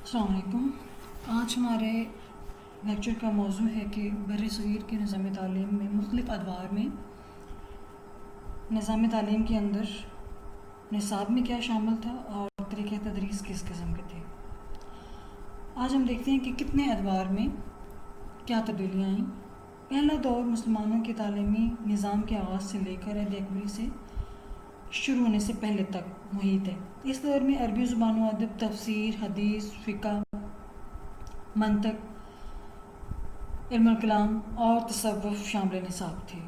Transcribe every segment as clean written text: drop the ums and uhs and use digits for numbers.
السلام علیکم۔ آج ہمارے لیکچر کا موضوع ہے کہ بر صغیر کے نظام تعلیم میں مختلف ادوار میں نظام تعلیم کے اندر نصاب میں کیا شامل تھا اور طریقہ تدریس کس قسم کے تھے۔ آج ہم دیکھتے ہیں کہ کتنے ادوار میں کیا تبدیلیاں آئیں۔ پہلا دور مسلمانوں کے تعلیمی نظام کے آغاز سے لے کر عہد اکبری سے شروع ہونے سے پہلے تک محیط ہے۔ اس دور میں عربی زبان و ادب، تفسیر، حدیث، فقہ، منطق، علم الکلام اور تصوف شامل نصاب تھے،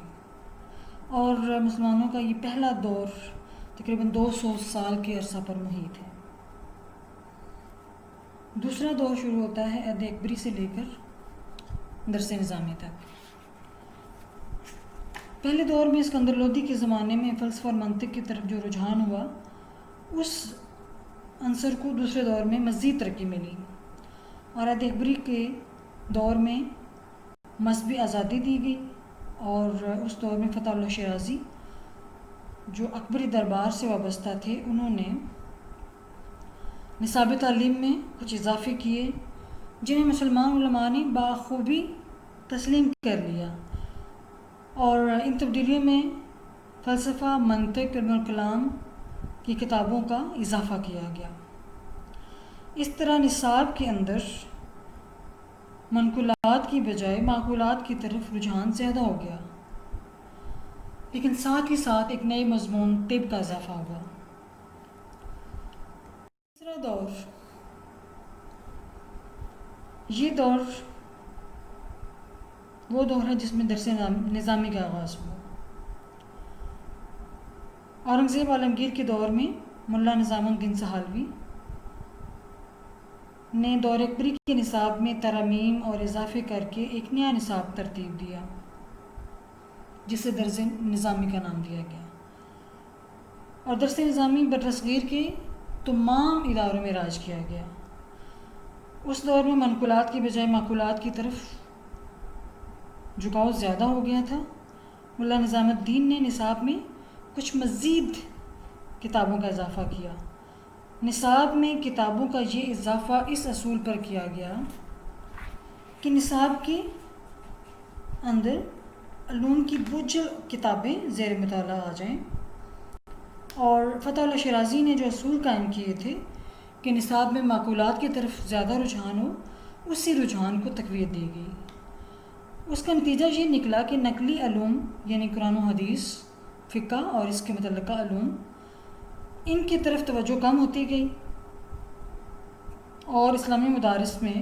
اور مسلمانوں کا یہ پہلا دور تقریباً 200 سال کے عرصہ پر محیط ہے۔ دوسرا دور شروع ہوتا ہے عہد اکبری سے لے کر درس نظامی تک۔ پہلے دور میں اسکندر لودھی کے زمانے میں فلسفہ اور منطق کی طرف جو رجحان ہوا، اس عنصر کو دوسرے دور میں مزید ترقی ملی، اور عہد اکبری کے دور میں مذہبی آزادی دی گئی، اور اس دور میں فتح اللہ شیرازی جو اکبری دربار سے وابستہ تھے، انہوں نے نصاب تعلیم میں کچھ اضافے کیے جنہیں مسلمان علماء نے بخوبی تسلیم کر لیا، اور ان تبدیلیوں میں فلسفہ، منطق، علم الکلام کی کتابوں کا اضافہ کیا گیا۔ اس طرح نصاب کے اندر منقولات کی بجائے معقولات کی طرف رجحان زیادہ ہو گیا، لیکن ساتھ ہی ساتھ ایک نئے مضمون طب کا اضافہ ہوا۔ تیسرا دور، یہ دور وہ دور ہے جس میں درس نظامی کا آغاز ہوا۔ اورنگزیب عالمگیر کے دور میں ملا نظام الدین سہالوی نے دور اکبری کے نصاب میں ترامیم اور اضافے کر کے ایک نیا نصاب ترتیب دیا، جسے درس نظامی کا نام دیا گیا، اور درس نظامی برصغیر کے تمام اداروں میں راج کیا گیا۔ اس دور میں منقولات کی بجائے معقولات کی طرف جھکاؤ زیادہ ہو گیا تھا۔ ملا نظام الدین نے نصاب میں کچھ مزید کتابوں کا اضافہ کیا۔ نصاب میں کتابوں کا یہ اضافہ اس اصول پر کیا گیا کہ نصاب کے اندر علوم کی بوجھل کتابیں زیر مطالعہ آ جائیں، اور فتح اللہ شیرازی نے جو اصول قائم کیے تھے کہ نصاب میں معقولات کی طرف زیادہ رجحان ہو، اسی رجحان کو تقویت دی گئی۔ اس کا نتیجہ یہ نکلا کہ نقلی علوم یعنی قرآن و حدیث، فقہ اور اس کے متعلقہ علوم، ان کی طرف توجہ کم ہوتی گئی، اور اسلامی مدارس میں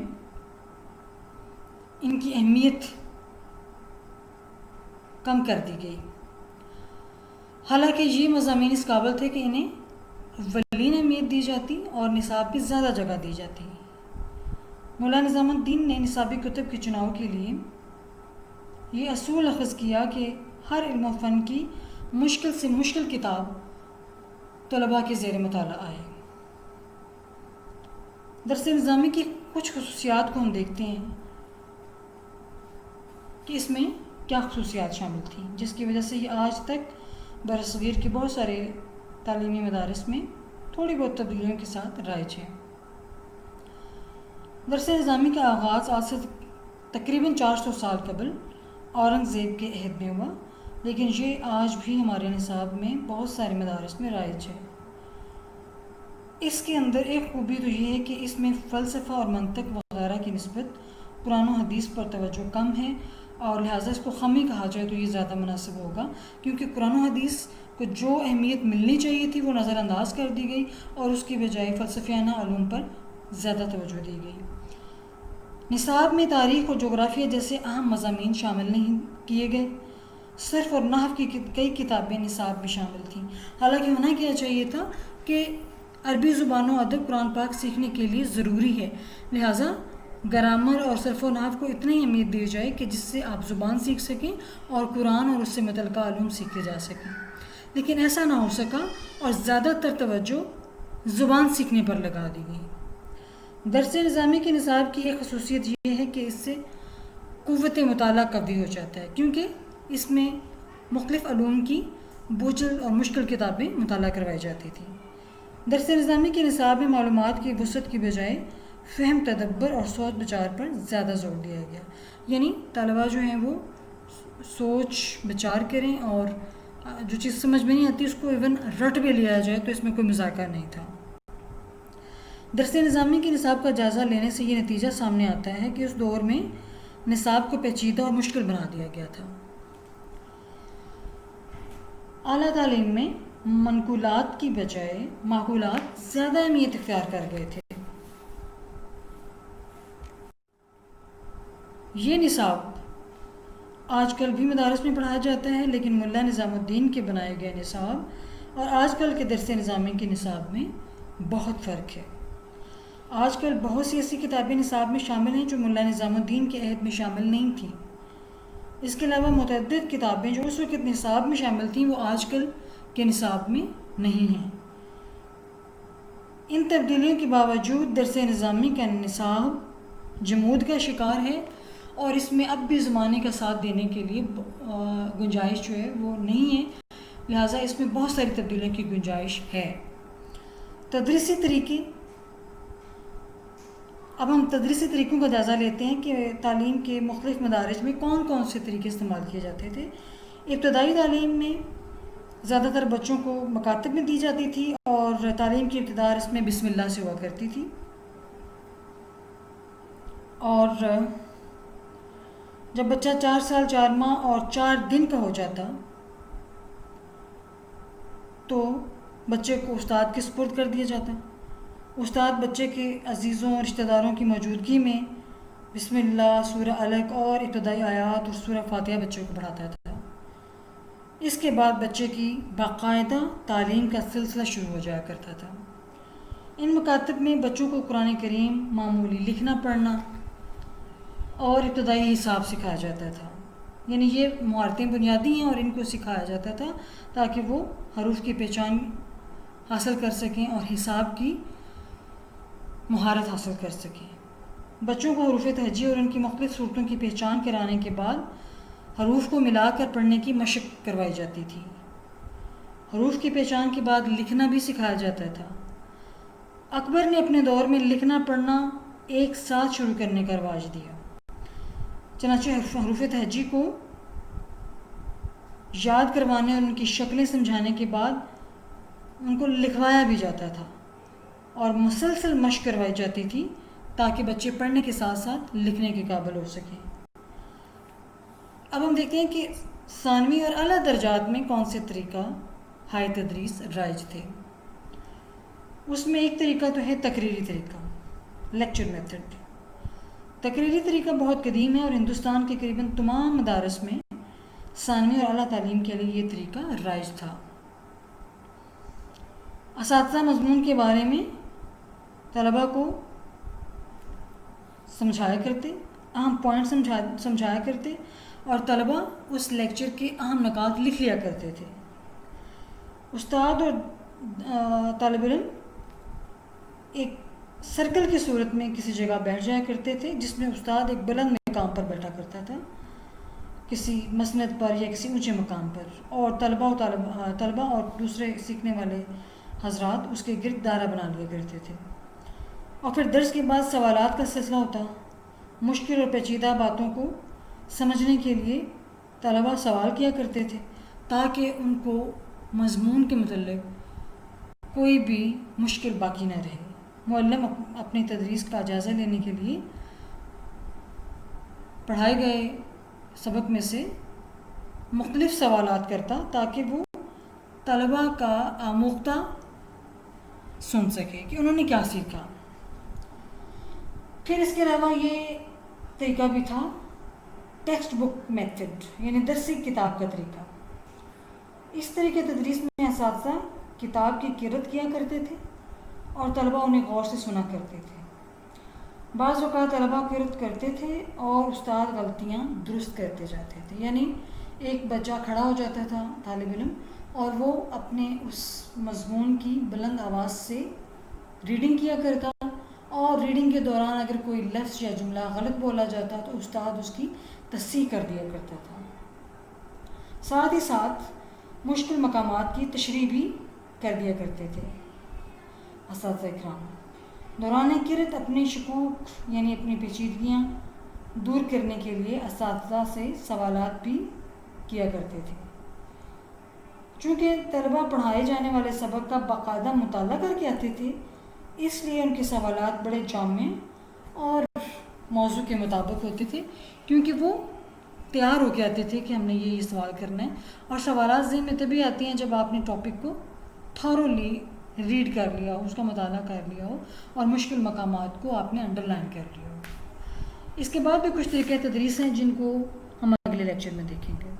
ان کی اہمیت کم کر دی گئی، حالانکہ یہ مضامین اس قابل تھے کہ انہیں اولین اہمیت دی جاتی اور نصاب پہ زیادہ جگہ دی جاتی۔ مولانا نظام الدین نے نصابی کتب کے چناؤ کے لیے یہ اصول اخذ کیا کہ ہر علم و فن کی مشکل سے مشکل کتاب طلباء کے زیر مطالعہ آئے۔ درس نظامی کی کچھ خصوصیات کو ہم دیکھتے ہیں کہ اس میں کیا خصوصیات شامل تھیں، جس کی وجہ سے یہ آج تک برصغیر کے بہت سارے تعلیمی مدارس میں تھوڑی بہت تبدیلیوں کے ساتھ رائج ہے۔ درس نظامی کا آغاز آج سے تقریباً 400 سال قبل اورنگزیب کے عہد میں ہوا، لیکن یہ آج بھی ہمارے نصاب میں بہت سارے مدارس میں رائج ہے۔ اس کے اندر ایک خوبی تو یہ ہے کہ اس میں فلسفہ اور منطق وغیرہ کی نسبت قرآن و حدیث پر توجہ کم ہے، اور لہٰذا اس کو خمی کہا جائے تو یہ زیادہ مناسب ہوگا، کیونکہ قرآن و حدیث کو جو اہمیت ملنی چاہیے تھی وہ نظر انداز کر دی گئی، اور اس کی بجائے فلسفیانہ علوم پر زیادہ توجہ دی گئی۔ نصاب میں تاریخ اور جغرافیہ جیسے اہم مضامین شامل نہیں کیے گئے۔ صرف اور نحو کی کئی کتابیں نصاب میں شامل تھیں، حالانکہ ہونا کیا چاہیے تھا کہ عربی زبان و ادب قرآن پاک سیکھنے کے لیے ضروری ہے، لہٰذا گرامر اور صرف و نحو کو اتنی اہمیت دی جائے کہ جس سے آپ زبان سیکھ سکیں اور قرآن اور اس سے متعلقہ علوم سیکھے جا سکیں، لیکن ایسا نہ ہو سکا، اور زیادہ تر توجہ زبان سیکھنے پر لگا دی گئی۔ درس نظامی کے نصاب کی ایک خصوصیت یہ ہے کہ اس سے قوت مطالعہ قوی ہو جاتا ہے، کیونکہ اس میں مختلف علوم کی بوجھل اور مشکل کتابیں مطالعہ کروائی جاتی تھیں۔ درس نظامی کے نصاب میں معلومات کی وسعت کی بجائے فہم، تدبر اور سوچ بچار پر زیادہ زور دیا گیا. یعنی طلباء جو ہیں وہ سوچ بچار کریں اور جو چیز سمجھ میں نہیں آتی اس کو ایون رٹ بھی لیا جائے تو اس میں کوئی مذاکرہ نہیں تھا. درس نظامی کے نصاب کا جائزہ لینے سے یہ نتیجہ سامنے آتا ہے کہ اس دور میں نصاب کو پیچیدہ اور مشکل بنا دیا گیا تھا. اعلیٰ تعلیم میں منقولات کی بجائے معقولات زیادہ اہمیت اختیار کر گئے تھے. یہ نصاب آج کل بھی مدارس میں پڑھایا جاتا ہے، لیکن ملا نظام الدین کے بنائے گئے نصاب اور آج کل کے درس نظامی کے نصاب میں بہت فرق ہے. آج کل بہت سی ایسی کتابیں نصاب میں شامل ہیں جو ملا نظام الدین کے عہد میں شامل نہیں تھیں. اس کے علاوہ متعدد کتابیں جو اس وقت نصاب میں شامل تھیں وہ آج کل کے نصاب میں نہیں ہیں. ان تبدیلیوں کے باوجود درس نظامی کا نصاب جمود کا شکار ہے اور اس میں اب بھی زمانے کا ساتھ دینے کے لیے گنجائش جو ہے وہ نہیں ہے، لہٰذا اس میں بہت ساری تبدیلیوں کی گنجائش ہے. تدریسی طریقے، اب ہم تدریسی طریقوں کا جائزہ لیتے ہیں کہ تعلیم کے مختلف مدارج میں کون کون سے طریقے استعمال کیے جاتے تھے. ابتدائی تعلیم میں زیادہ تر بچوں کو مکاتب میں دی جاتی تھی اور تعلیم کی ابتدا اس میں بسم اللہ سے ہوا کرتی تھی. اور جب بچہ 4 سال 4 ماہ اور 4 دن کا ہو جاتا تو بچے کو استاد کے سپرد کر دیا جاتا. استاد بچے کے عزیزوں اور رشتہ داروں کی موجودگی میں بسم اللہ، سورہ علق اور ابتدائی آیات اور سورہ فاتحہ بچے کو پڑھاتا تھا. اس کے بعد بچے کی باقاعدہ تعلیم کا سلسلہ شروع ہو جایا کرتا تھا. ان مکاتب میں بچوں کو قرآن کریم، معمولی لکھنا پڑھنا اور ابتدائی حساب سکھایا جاتا تھا. یعنی یہ مہارتیں بنیادی ہیں اور ان کو سکھایا جاتا تھا تاکہ وہ حروف کی پہچان حاصل کر سکیں اور حساب کی مہارت حاصل کر سکیں. بچوں کو حروف تہجی اور ان کی مختلف صورتوں کی پہچان کرانے کے بعد حروف کو ملا کر پڑھنے کی مشق کروائی جاتی تھی. حروف کی پہچان کے بعد لکھنا بھی سکھایا جاتا تھا. اکبر نے اپنے دور میں لکھنا پڑھنا ایک ساتھ شروع کرنے کا رواج دیا. چنانچہ حروف تہجی کو یاد کروانے اور ان کی شکلیں سمجھانے کے بعد ان کو لکھوایا بھی جاتا تھا اور مسلسل مشق کروائی جاتی تھی تاکہ بچے پڑھنے کے ساتھ ساتھ لکھنے کے قابل ہو سکیں. اب ہم دیکھتے ہیں کہ ثانوی اور اعلیٰ درجات میں کون سے طریقہ ہائی تدریس رائج تھے. اس میں ایک طریقہ تو ہے تقریری طریقہ، لیکچر میتھڈ. تقریری طریقہ بہت قدیم ہے اور ہندوستان کے قریباً تمام مدارس میں ثانوی اور اعلیٰ تعلیم کے لیے یہ طریقہ رائج تھا. اساتذہ مضمون کے بارے میں طلباء کو سمجھایا کرتے، اہم پوائنٹ سمجھایا کرتے اور طلباء اس لیکچر کے اہم نکات لکھ لیا کرتے تھے. استاد اور طالب علم ایک سرکل کی صورت میں کسی جگہ بیٹھ جایا کرتے تھے جس میں استاد ایک بلند مقام پر بیٹھا کرتا تھا، کسی مسند پر یا کسی اونچے مقام پر، اور طلباء اور دوسرے سیکھنے والے حضرات اس کے گرد دائرہ بنا لیا کرتے تھے. اور پھر درس کے بعد سوالات کا سلسلہ ہوتا. مشکل اور پیچیدہ باتوں کو سمجھنے کے لیے طلباء سوال کیا کرتے تھے تاکہ ان کو مضمون کے متعلق کوئی بھی مشکل باقی نہ رہے. معلم اپنی تدریس کا جائزہ لینے کے لیے پڑھائے گئے سبق میں سے مختلف سوالات کرتا تاکہ وہ طلباء کا آموختہ سن سکے کہ انہوں نے کیا سیکھا. پھر اس کے علاوہ یہ طریقہ بھی تھا ٹیکسٹ بک میتھڈ، یعنی درسی کتاب کا طریقہ. اس طریقے تدریس میں اساتذہ کتاب کی قرأت کیا کرتے تھے اور طلباء انہیں غور سے سنا کرتے تھے. بعض اوقات طلباء قرأت کرتے تھے اور استاد غلطیاں درست کرتے جاتے تھے. یعنی ایک بچہ کھڑا ہو جاتا تھا طالب علم اور وہ اپنے اس مضمون کی بلند آواز سے ریڈنگ کیا کرتا اور ریڈنگ کے دوران اگر کوئی لفظ یا جملہ غلط بولا جاتا تو استاد اس کی تصحیح کر دیا کرتا تھا. ساتھ ہی ساتھ مشکل مقامات کی تشریح بھی کر دیا کرتے تھے اساتذہ اکرام. دوران کرت اپنے شکوک یعنی اپنی پیچیدگیاں دور کرنے کے لیے اساتذہ سے سوالات بھی کیا کرتے تھے. چونکہ طلبہ پڑھائے جانے والے سبق کا باقاعدہ مطالعہ کر کے آتے تھے، اس لیے ان کے سوالات بڑے جامع اور موضوع کے مطابق ہوتے تھے، کیونکہ وہ تیار ہو کے آتے تھے کہ ہم نے یہ سوال کرنا ہے. اور سوالات ذہن میں تبھی آتی ہیں جب آپ نے ٹاپک کو تھورولی ریڈ کر لیا ہو، اس کا مطالعہ کر لیا ہو اور مشکل مقامات کو آپ نے انڈر لائن کر لیا ہو. اس کے بعد بھی کچھ طریقے تدریس ہیں جن کو ہم اگلے لیکچر میں دیکھیں گے.